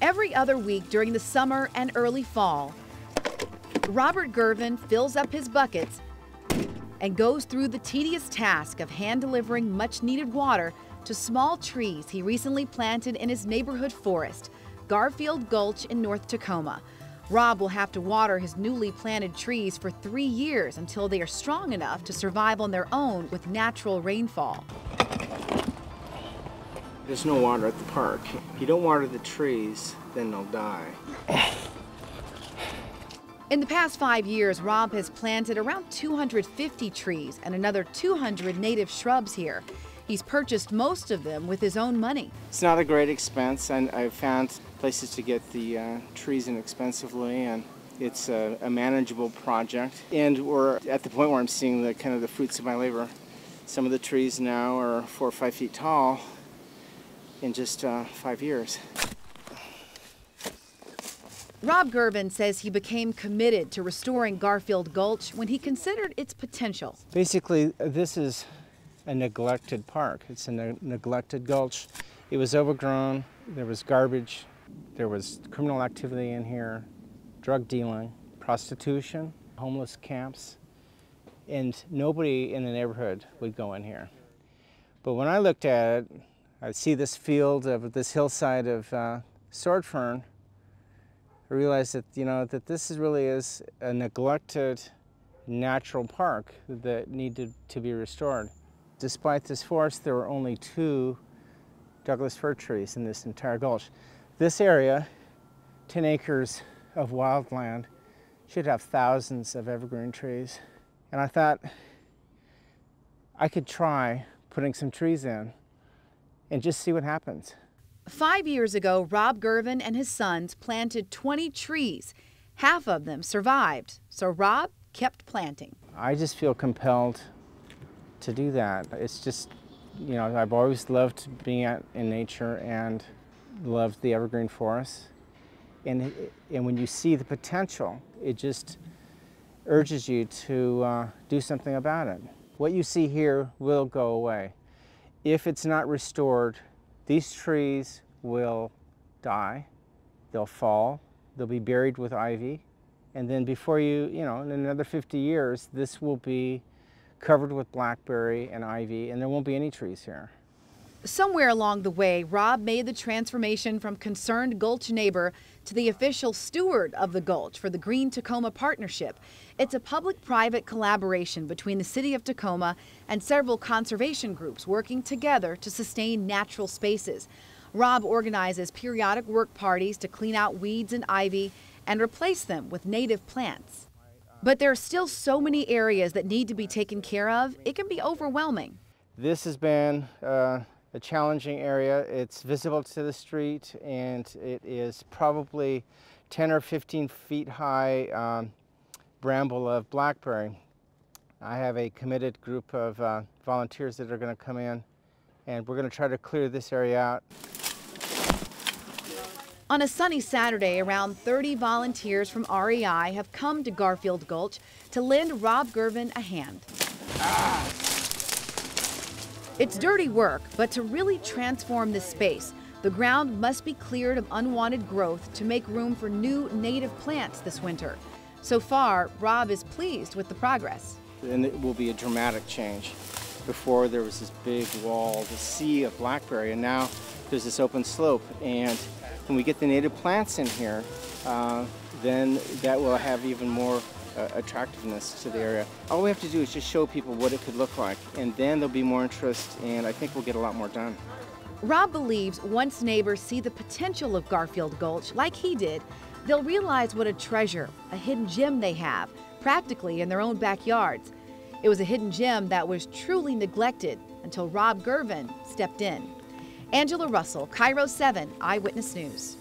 Every other week during the summer and early fall, Robert Girvin fills up his buckets and goes through the tedious task of hand-delivering much-needed water to small trees he recently planted in his neighborhood forest, Garfield Gulch in North Tacoma. Rob will have to water his newly planted trees for 3 years until they are strong enough to survive on their own with natural rainfall. There's no water at the park. If you don't water the trees, then they'll die. In the past 5 years, Rob has planted around 250 trees and another 200 native shrubs here. He's purchased most of them with his own money. It's not a great expense, and I've found places to get the trees inexpensively, and it's a manageable project. And we're at the point where I'm seeing the kind of the fruits of my labor. Some of the trees now are 4 or 5 feet tall in just 5 years. Rob Girvin says he became committed to restoring Garfield Gulch when he considered its potential. Basically, this is a neglected park. It's a neglected gulch. It was overgrown, there was garbage, there was criminal activity in here, drug dealing, prostitution, homeless camps, and nobody in the neighborhood would go in here. But when I looked at it, I see this field of this hillside of sword fern. I realized that, that this really is a neglected natural park that needed to be restored. Despite this forest, there were only 2 Douglas fir trees in this entire gulch. This area, 10 acres of wildland, should have thousands of evergreen trees. And I thought I could try putting some trees in and just see what happens. 5 years ago, Rob Girvin and his sons planted 20 trees. Half of them survived, so Rob kept planting. I just feel compelled to do that. It's just, I've always loved being out in nature and loved the evergreen forest. And when you see the potential, it just urges you to do something about it. What you see here will go away. If it's not restored, these trees will die, they'll fall, they'll be buried with ivy, and then before in another 50 years, this will be covered with blackberry and ivy, and there won't be any trees here. Somewhere along the way, Rob made the transformation from concerned gulch neighbor to the official steward of the gulch for the Green Tacoma Partnership. It's a public-private collaboration between the city of Tacoma and several conservation groups working together to sustain natural spaces. Rob organizes periodic work parties to clean out weeds and ivy and replace them with native plants. But there are still so many areas that need to be taken care of, it can be overwhelming. This has been a challenging area. It's visible to the street, and it is probably 10 or 15 feet high bramble of blackberry. I have a committed group of volunteers that are going to come in, and we're going to try to clear this area out. On a sunny Saturday, around 30 volunteers from REI have come to Garfield Gulch to lend Rob Girvin a hand. It's dirty work, but to really transform this space, the ground must be cleared of unwanted growth to make room for new native plants this winter. So far, Rob is pleased with the progress. And it will be a dramatic change. Before there was this big wall, the sea of blackberry, and now there's this open slope. And when we get the native plants in here, then that will have even more attractiveness to the area. All we have to do is just show people what it could look like, and then there'll be more interest, and I think we'll get a lot more done. Rob believes once neighbors see the potential of Garfield Gulch, like he did, they'll realize what a treasure, a hidden gem they have, practically in their own backyards. It was a hidden gem that was truly neglected until Rob Girvin stepped in. Angela Russell, Cairo 7 Eyewitness News.